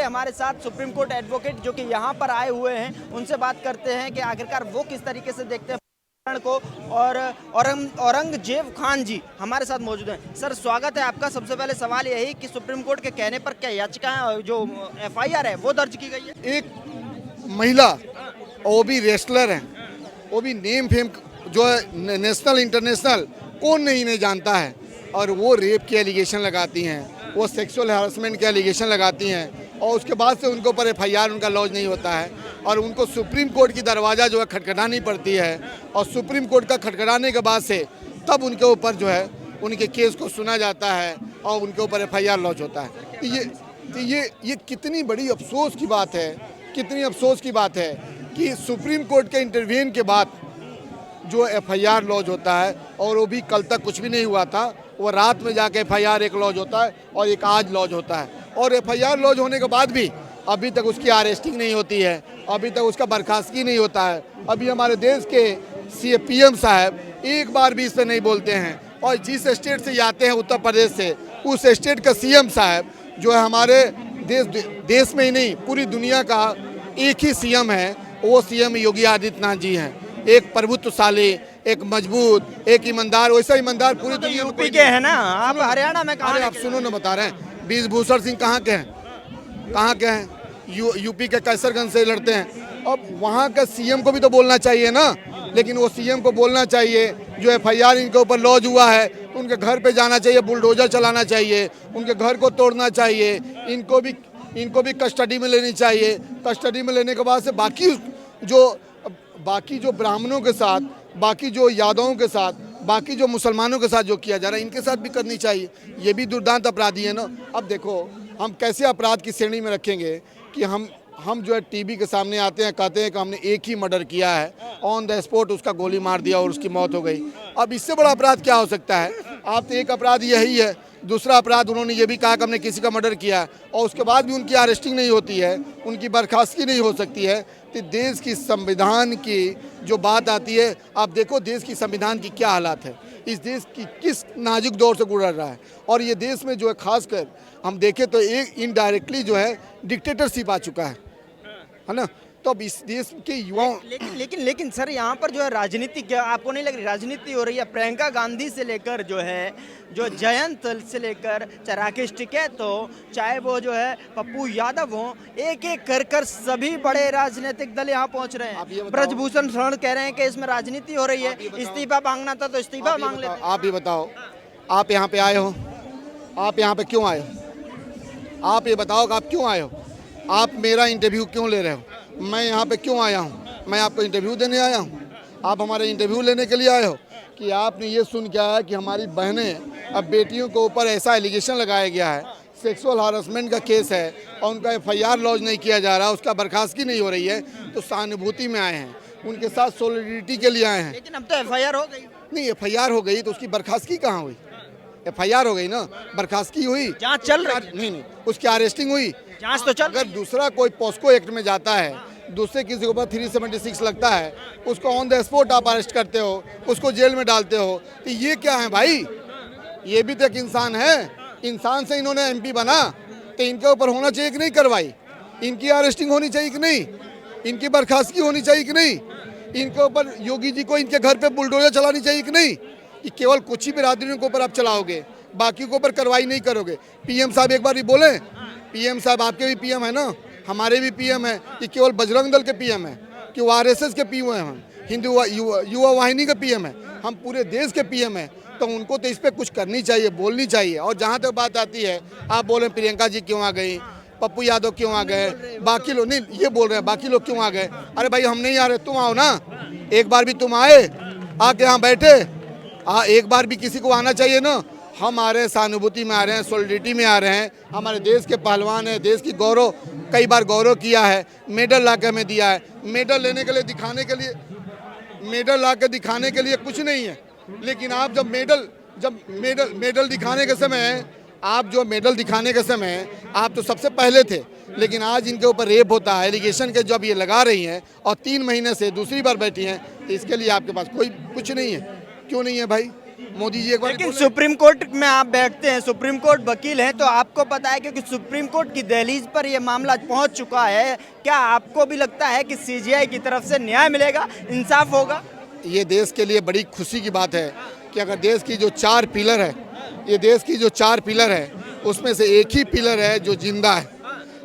हमारे साथ supreme court advocate जो कि यहाँ पर आए हुए हैं, उनसे बात करते हैं कि आखिरकार वो किस तरीके से देखते हैं को। और औरंगजेब खान जी हमारे साथ मौजूद हैं। सर स्वागत है आपका। सबसे पहले सवाल यही कि सुप्रीम कोर्ट के कहने पर क्या याचिका जो एफआईआर है वो दर्ज की गई है? एक महिला, वो भी रेसलर है, वो भी नेम फेम जो है नेशनल इंटरनेशनल, कौन नहीं जानता है, और वो रेप के एलिगेशन लगाती हैं, वो सेक्सुअल हैरेसमेंट के एलिगेशन लगाती हैं, और उसके बाद से उनके ऊपर एफआईआर उनका लॉन्च नहीं होता है, और उनको सुप्रीम कोर्ट की दरवाज़ा जो है खटखटानी पड़ती है, और सुप्रीम कोर्ट का खटखटाने के बाद से तब उनके ऊपर जो है उनके केस को सुना जाता है और उनके ऊपर एफआईआर लॉन्च होता है। तो ये कितनी बड़ी अफसोस की बात है, कितनी अफसोस की बात है कि सुप्रीम कोर्ट के इंटरवेन के बाद जो एफआईआर लॉन्च होता है, और वो भी कल तक कुछ भी नहीं हुआ था, वो रात में जाके एफआईआर एक लॉन्च होता है और एक आज लॉन्च होता है, और एफआईआर लॉन्च होने के बाद भी अभी तक उसकी अरेस्टिंग नहीं होती है, अभी तक उसका बर्खास्तगी नहीं होता है। अभी हमारे देश के पीएम साहब एक बार भी इस पर नहीं बोलते हैं, और जिस स्टेट से आते हैं उत्तर प्रदेश से, उस स्टेट का सीएम साहब जो है हमारे देश में ही नहीं पूरी दुनिया का एक ही सीएम है, वो सीएम योगी आदित्यनाथ जी हैं। एक प्रभुत्वशाली, एक मजबूत, एक ईमानदार, वैसा ईमानदार पूरी दुनिया में यूपी के हैं ना आप, हरियाणा में कहाँ? आप सुनो ना, बता रहे हैं ब्रिजभूषण सिंह कहाँ के हैं, कहाँ के हैं? यूपी के कैसरगंज से लड़ते हैं। अब वहाँ का सीएम को भी तो बोलना चाहिए ना, लेकिन वो सीएम को बोलना चाहिए जो एफआईआर इनके ऊपर लॉन्च हुआ है उनके घर पे जाना चाहिए, बुलडोजर चलाना चाहिए, उनके घर को तोड़ना चाहिए, इनको भी कस्टडी में लेनी चाहिए। कस्टडी में लेने के बाद से बाकी जो ब्राह्मणों के साथ, बाकी जो यादवों के साथ, बाकी जो मुसलमानों के साथ जो किया जा रहा है, इनके साथ भी करनी चाहिए। ये भी दुर्दांत अपराधी है ना। अब देखो हम कैसे अपराध की श्रेणी में रखेंगे कि हम जो है टीवी के सामने आते हैं, कहते हैं कि हमने एक ही मर्डर किया है, ऑन द स्पॉट उसका गोली मार दिया और उसकी मौत हो गई। अब इससे बड़ा अपराध क्या हो सकता है? आप तो एक अपराध यही है, दूसरा अपराध उन्होंने ये भी कहा कि हमने किसी का मर्डर किया, और उसके बाद भी उनकी अरेस्टिंग नहीं होती है, उनकी बर्खास्तगी नहीं हो सकती है। तो देश की संविधान की जो बात आती है, आप देखो देश की संविधान की क्या हालात है, इस देश की किस नाजुक दौर से गुजर रहा है, और ये देश में जो है खासकर हम देखें तो एक इनडायरेक्टली जो है डिक्टेटरशिप आ चुका है ना। तो अब इस देश के युवाओं लेकिन सर यहाँ पर जो है राजनीति, क्या आपको नहीं लग रही राजनीति हो रही है? प्रियंका गांधी से लेकर जो है जो जयंत से लेकर चाहे राकेश टिकैत हो, चाहे वो जो है पप्पू यादव हो, एक एक कर सभी बड़े राजनीतिक दल यहाँ पहुँच रहे हैं। ब्रजभूषण शरण कह रहे हैं कि इसमें राजनीति हो रही है, इस्तीफा मांगना था तो इस्तीफा मांग लेते। आप ही बताओ, आप यहाँ पे आए हो, आप यहाँ पे क्यों आए हो? आप ये बताओ कि आप क्यों आए हो? आप मेरा इंटरव्यू क्यों ले रहे हो? मैं यहाँ पे क्यों आया हूँ? मैं आपको इंटरव्यू देने आया हूँ? आप हमारे इंटरव्यू लेने के लिए आए हो कि आपने ये सुन के आया कि हमारी बहनें, अब बेटियों के ऊपर ऐसा एलिगेशन लगाया गया है, सेक्सुअल हरासमेंट का केस है, और उनका एफआईआर लॉन्च नहीं किया जा रहा, उसका बर्खास्तगी नहीं हो रही है, तो सहानुभूति में आए हैं, उनके साथ सोलिडिटी के लिए आए हैं। लेकिन अब तो एफआईआर हो गई। नहीं, एफआईआर हो गई तो उसकी बर्खास्तगी कहाँ हुई? एफआईआर हो गई ना, बर्खास्तगी हुई, जांच चल रही। नहीं, उसकी अरेस्टिंग हुई, जांच तो चल। अगर दूसरा कोई पॉस्को एक्ट में जाता है, दूसरे किसी के ऊपर 376 लगता है, उसको ऑन द स्पॉट आप अरेस्ट करते हो, उसको जेल में डालते हो, तो ये क्या है भाई? ये भी तो एक इंसान है, इंसान से इन्होंने एमपी बना, तो इनके ऊपर होना चाहिए कि नहीं कार्रवाई? इनकी अरेस्टिंग होनी चाहिए कि नहीं? इनकी बर्खास्तगी होनी चाहिए कि नहीं? इनके ऊपर योगी जी को इनके घर पे बुलडोजर चलानी चाहिए कि नहीं? कि केवल कुछ ही बिरादरियों के ऊपर आप चलाओगे, बाकी के ऊपर कार्रवाई नहीं करोगे? पीएम साहब एक बार भी बोले, पीएम साहब आपके भी पीएम है ना, हमारे भी पीएम है, कि केवल बजरंग दल के पीएम है, कि वो आरएसएस के पीएम है, हिंदू युवा वाहिनी के पीएम है, हम पूरे देश के पीएम है, तो उनको तो इस पर कुछ करनी चाहिए, बोलनी चाहिए। और जहाँ तक बात आती है, आप बोले प्रियंका जी क्यों आ गई, पप्पू यादव क्यों आ गए, बाकी लोग नहीं, ये बोल रहे हैं बाकी लोग क्यों आ गए। अरे भाई हम नहीं आ रहे, तुम आओ ना, एक बार भी तुम आए, आके यहाँ बैठे, एक बार भी किसी को आना चाहिए ना। हम आ रहे हैं, सहानुभूति में आ रहे हैं, सॉलिडिटी में आ रहे हैं, हमारे देश के पहलवान हैं, देश की गौरव, कई बार गौरव किया है, मेडल ला के हमें दिया है। मेडल लेने के लिए, दिखाने के लिए, मेडल ला के दिखाने के लिए कुछ नहीं है, लेकिन आप जब मेडल दिखाने के समय, आप जो मेडल दिखाने के समय आप तो सबसे पहले थे, लेकिन आज इनके ऊपर रेप होता है, एलिगेशन के जब ये लगा रही हैं और 3 महीने से दूसरी बार बैठी हैं, तो इसके लिए आपके पास कोई कुछ नहीं है। क्यों नहीं है भाई? मोदी जी एक बार लेकिन सुप्रीम कोर्ट में आप बैठते हैं, सुप्रीम कोर्ट वकील हैं, तो आपको पता है क्योंकि सुप्रीम कोर्ट की दहलीज पर यह मामला पहुंच चुका है। क्या आपको भी लगता है कि सीजीआई की तरफ से न्याय मिलेगा, इंसाफ होगा? ये देश के लिए बड़ी खुशी की बात है कि अगर देश की जो 4 पिलर है, ये देश की जो 4 पिलर है उसमें से एक ही पिलर है जो जिंदा है,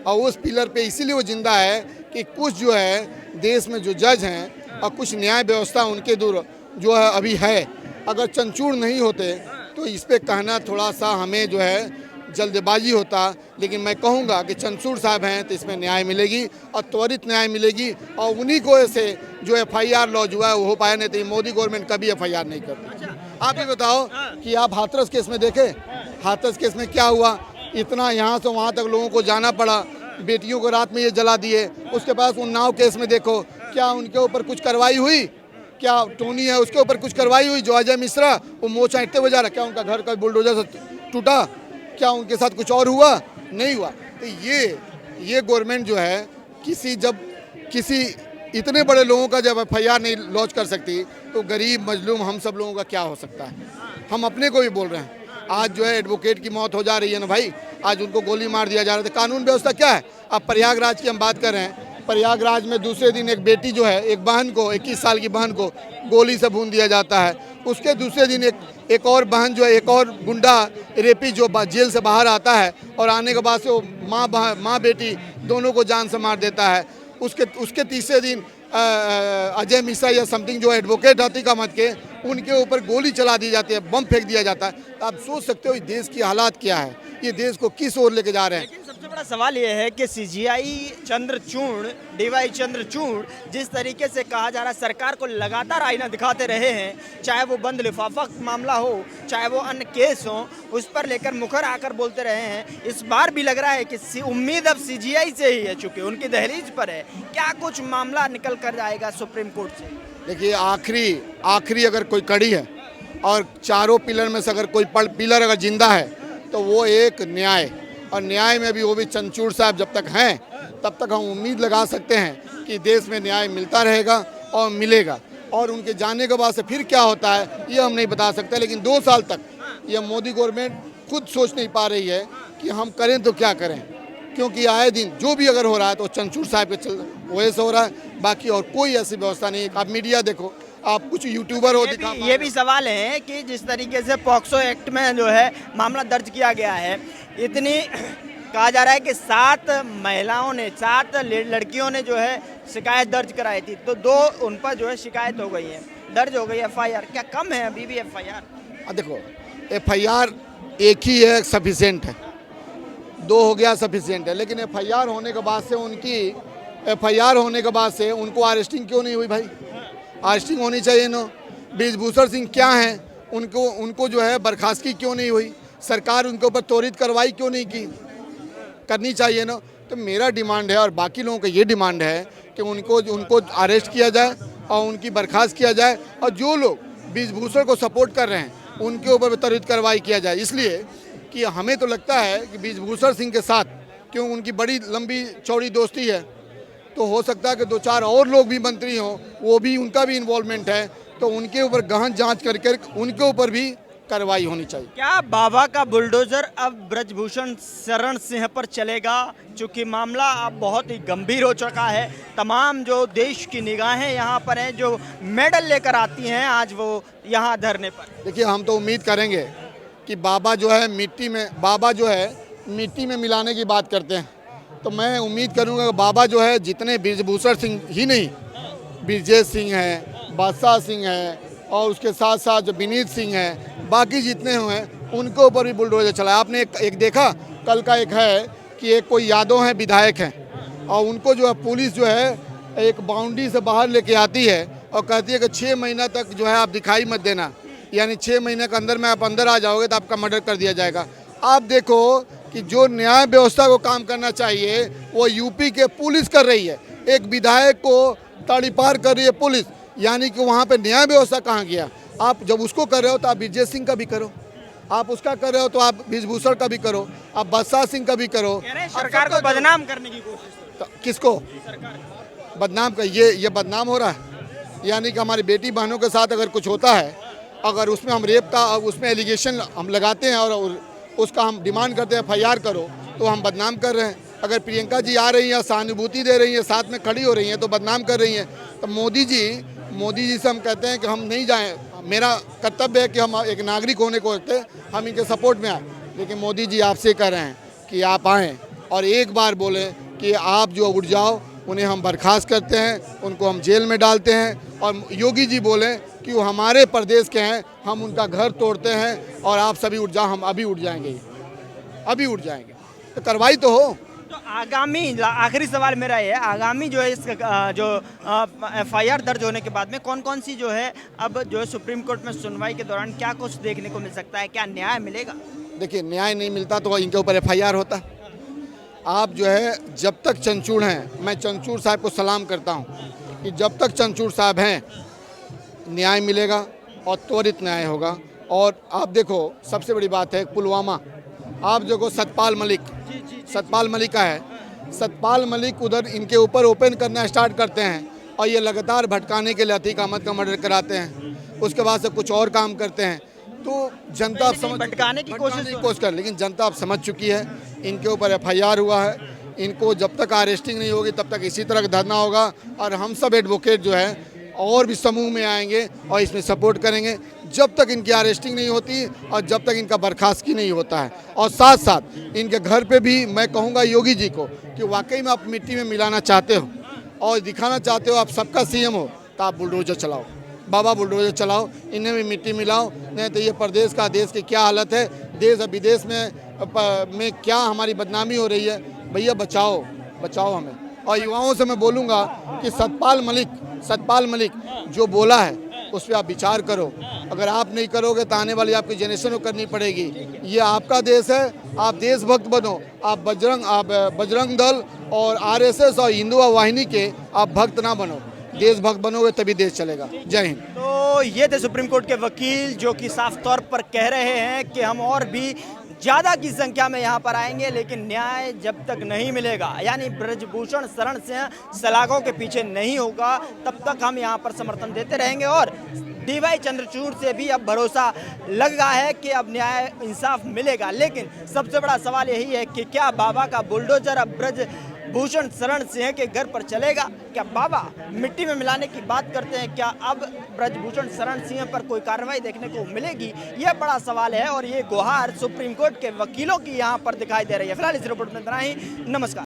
और उस पिलर पे इसीलिए वो जिंदा है कि कुछ जो है देश में जो जज हैं और कुछ न्याय व्यवस्था उनके दूर जो है अभी है, अगर चंचूर नहीं होते तो इस पे कहना थोड़ा सा हमें जो है जल्दबाजी होता। लेकिन मैं कहूँगा कि चंचूर साहब हैं तो इसमें न्याय मिलेगी और त्वरित न्याय मिलेगी, और उन्हीं को ऐसे जो FIR लॉन्च हुआ है वो हो पाया, नहीं तो ये मोदी गवर्नमेंट कभी FIR नहीं करती। आप ये बताओ कि आप हाथरस केस में देखे, हाथरस केस में क्या हुआ, इतना यहाँ से वहाँ तक लोगों को जाना पड़ा, बेटियों को रात में ये जला दिए। उसके पास उन्नाव केस में देखो, क्या उनके ऊपर कुछ कार्रवाई हुई? क्या टोनी है उसके ऊपर कुछ कार्रवाई हुई? जो अजय मिश्रा वो मोचा इतने बजा रहा, क्या उनका घर का बुलडोजर से टूटा? क्या उनके साथ कुछ और हुआ? नहीं हुआ। तो ये गवर्नमेंट जो है किसी इतने बड़े लोगों का जब FIR नहीं लॉन्च कर सकती तो गरीब मजलूम हम सब लोगों का क्या हो सकता है? हम अपने को भी बोल रहे हैं। आज जो है एडवोकेट की मौत हो जा रही है ना भाई, आज उनको गोली मार दिया जा रहा है। तो कानून व्यवस्था क्या है? अब प्रयागराज की हम बात कर रहे हैं, प्रयागराज में दूसरे दिन एक बेटी जो है, एक बहन को, 21 साल की बहन को गोली से भून दिया जाता है। उसके दूसरे दिन एक और बहन जो है, एक और गुंडा रेपी जो जेल से बाहर आता है और आने के बाद से वो माँ बेटी दोनों को जान से मार देता है। उसके तीसरे दिन अजय मिश्रा या समथिंग जो एडवोकेट हतीका मत के, उनके ऊपर गोली चला दी जाती है, बम फेंक दिया जाता है। तो आप सोच सकते हो इस देश की हालात क्या है, ये देश को किस ओर लेके जा रहे हैं। लेकिन सबसे बड़ा सवाल यह है कि सीजीआई चंद्रचूड़, DY चंद्रचूड़ जिस तरीके से कहा जा रहा है, सरकार को लगातार आईना दिखाते रहे हैं, चाहे वो बंद लिफाफा मामला हो, चाहे वो अन्य केस हो, उस पर लेकर मुखर आकर बोलते रहे हैं। इस बार भी लग रहा है कि उम्मीद अब सीजीआई से ही है, चूंकि उनकी दहलीज पर है। क्या कुछ मामला निकल कर जाएगा सुप्रीम कोर्ट से? देखिए, आखिरी अगर कोई कड़ी है और चारों पिलर में से अगर कोई पिलर अगर जिंदा है तो वो एक न्याय, और न्याय में भी वो भी चंचूड़ साहब जब तक हैं तब तक हम उम्मीद लगा सकते हैं कि देश में न्याय मिलता रहेगा और मिलेगा। और उनके जाने के बाद से फिर क्या होता है ये हम नहीं बता सकते। लेकिन 2 साल तक ये मोदी गवर्नमेंट खुद सोच नहीं पा रही है कि हम करें तो क्या करें, क्योंकि आए दिन जो भी अगर हो रहा है तो चंचूड़ साहब के वजह से हो रहा है, बाकी और कोई ऐसी व्यवस्था नहीं है। आप मीडिया देखो, आप कुछ यूट्यूबर हो दिखा, ये भी सवाल है कि जिस तरीके से पॉक्सो एक्ट में जो है मामला दर्ज किया गया है, इतनी कहा जा रहा है कि 7 महिलाओं ने, 7 लड़कियों ने जो है शिकायत दर्ज कराई थी, तो 2 उन पर जो है शिकायत हो गई है, दर्ज हो गई FIR। क्या कम है अभी भी FIR? देखो, FIR एक ही है, सफिशिएंट है, 2 हो गया सफिशिएंट है। लेकिन FIR होने के बाद से उनको अरेस्टिंग क्यों नहीं हुई भाई? अरेस्टिंग होनी चाहिए ना। बृजभूषण सिंह क्या हैं, उनको जो है बर्खास्तगी क्यों नहीं हुई? सरकार उनके ऊपर त्वरित कार्रवाई क्यों नहीं की? करनी चाहिए ना। तो मेरा डिमांड है और बाकी लोगों का ये डिमांड है कि उनको अरेस्ट किया जाए और उनकी बर्खास्त किया जाए, और जो लोग बृजभूषण को सपोर्ट कर रहे हैं उनके ऊपर त्वरित कार्रवाई किया जाए। इसलिए कि हमें तो लगता है कि बृजभूषण सिंह के साथ क्यों उनकी बड़ी लंबी चौड़ी दोस्ती है, तो हो सकता है कि 2-4 और लोग भी मंत्री हों, वो भी, उनका भी इन्वॉल्वमेंट है, तो उनके ऊपर गहन जांच करके उनके ऊपर भी कार्रवाई होनी चाहिए। क्या बाबा का बुलडोजर अब ब्रजभूषण शरण सिंह पर चलेगा? चूंकि मामला अब बहुत ही गंभीर हो चुका है, तमाम जो देश की निगाहें यहाँ पर हैं, जो मेडल लेकर आती हैं आज वो यहाँ धरने पर। देखिए, हम तो उम्मीद करेंगे कि बाबा जो है मिट्टी में मिलाने की बात करते हैं, तो मैं उम्मीद करूंगा कि बाबा जो है जितने बृजभूषण सिंह ही नहीं, ब्रजेश सिंह है, बादशाह सिंह है, और उसके साथ साथ जो विनीत सिंह है, बाकी जितने हुए हैं उनके ऊपर भी बुलडोजर चलाया। आपने एक देखा, कल का एक है कि एक कोई यादव हैं, विधायक हैं, और उनको जो है पुलिस जो है एक बाउंड्री से बाहर लेके आती है और कहती है कि 6 महीना तक जो है आप दिखाई मत देना, यानी 6 महीने के अंदर में आप अंदर आ जाओगे तो आपका मर्डर कर दिया जाएगा। आप देखो कि जो न्याय व्यवस्था को काम करना चाहिए वो यूपी के पुलिस कर रही है। एक विधायक को तड़ीपार कर रही है पुलिस, यानी कि वहाँ पे न्याय व्यवस्था कहाँ गया? आप जब उसको कर रहे हो तो आप ब्रजेश सिंह का भी करो, आप उसका कर रहे हो तो आप बृजभूषण का भी करो, आप बादशाह सिंह का भी करो। सरकार को बदनाम करने की कोशिश। तो किसको बदनाम कर? ये बदनाम हो रहा है, यानी कि हमारी बेटी बहनों के साथ अगर कुछ होता है अगर उसमें हम रेप का उसमें एलिगेशन हम लगाते हैं और उसका हम डिमांड करते हैं FIR करो, तो हम बदनाम कर रहे हैं। अगर प्रियंका जी आ रही हैं, सहानुभूति दे रही हैं, साथ में खड़ी हो रही हैं, तो बदनाम कर रही हैं। तो मोदी जी से हम कहते हैं कि हम नहीं जाएं। मेरा कर्तव्य है कि हम एक नागरिक होने को होते हम इनके सपोर्ट में आए, लेकिन मोदी जी आपसे कह रहे हैं कि आप आएँ और एक बार बोलें कि आप जो उठ जाओ, उन्हें हम बर्खास्त करते हैं, उनको हम जेल में डालते हैं। और योगी जी बोलें कि वो हमारे प्रदेश के हैं, हम उनका घर तोड़ते हैं और आप सभी उठ जाओ, हम अभी उठ जाएंगे, अभी उठ जाएंगे। तो कार्रवाई तो हो। तो आगामी आखिरी सवाल मेरा ये है, आगामी जो है इस जो FIR दर्ज होने के बाद में कौन कौन सी जो है अब जो है सुप्रीम कोर्ट में सुनवाई के दौरान क्या कुछ देखने को मिल सकता है, क्या न्याय मिलेगा? देखिए, न्याय नहीं मिलता तो इनके ऊपर FIR होता। आप जो है जब तक चंचूड़ हैं, मैं चंचूड़ साहब को सलाम करता हूं कि जब तक चंचूड़ साहब हैं न्याय मिलेगा और त्वरित न्याय होगा। और आप देखो, सबसे बड़ी बात है पुलवामा, आप देखो सतपाल मलिक का है, सतपाल मलिक उधर इनके ऊपर ओपन करना स्टार्ट करते हैं और ये लगातार भटकाने के लिए अतीक अहमद का मर्डर कराते हैं, उसके बाद से कुछ और काम करते हैं। तो जनता अब समझ भटकाने की कोशिश कर, लेकिन जनता अब समझ चुकी है। इनके ऊपर FIR हुआ है, इनको जब तक अरेस्टिंग नहीं होगी तब तक इसी तरह का धरना होगा। और हम सब एडवोकेट जो है और भी समूह में आएंगे और इसमें सपोर्ट करेंगे जब तक इनकी अरेस्टिंग नहीं होती और जब तक इनका बर्खास्तगी नहीं होता है। और साथ साथ इनके घर पे भी मैं कहूँगा योगी जी को कि वाकई में आप मिट्टी में मिलाना चाहते हो और दिखाना चाहते हो आप सबका CM हो, तो आप बुलडोजर चलाओ, बाबा बुलडोजर चलाओ, इन्हें भी मिट्टी मिलाओ। नहीं तो ये प्रदेश का, देश की क्या हालत है, देश और विदेश में क्या हमारी बदनामी हो रही है। भैया बचाओ हमें। और युवाओं से मैं बोलूँगा कि सतपाल मलिक जो बोला है उस पर आप विचार करो। अगर आप नहीं करोगे तो आने वाली आपकी जनरेशन को करनी पड़ेगी। ये आपका देश है, आप देशभक्त बनो। आप बजरंग दल और RSS और हिंदू वाहिनी के आप भक्त ना बनो, देशभक्त बनोगे तभी देश चलेगा। जय हिंद। तो ये थे सुप्रीम कोर्ट के वकील जो कि साफ तौर पर कह रहे हैं कि हम और भी ज़्यादा की संख्या में यहाँ पर आएंगे, लेकिन न्याय जब तक नहीं मिलेगा, यानी ब्रजभूषण शरण सिंह सलाखों के पीछे नहीं होगा, तब तक हम यहाँ पर समर्थन देते रहेंगे। और DY चंद्रचूड़ से भी अब भरोसा लग गया है कि अब न्याय इंसाफ मिलेगा। लेकिन सबसे बड़ा सवाल यही है कि क्या बाबा का बुलडोजर अब ब्रजभूषण शरण सिंह के घर पर चलेगा? क्या बाबा मिट्टी में मिलाने की बात करते हैं? क्या अब ब्रजभूषण शरण सिंह पर कोई कार्रवाई देखने को मिलेगी? यह बड़ा सवाल है और ये गुहार सुप्रीम कोर्ट के वकीलों की यहाँ पर दिखाई दे रही है। फिलहाल इस रिपोर्ट में इतना ही। नमस्कार।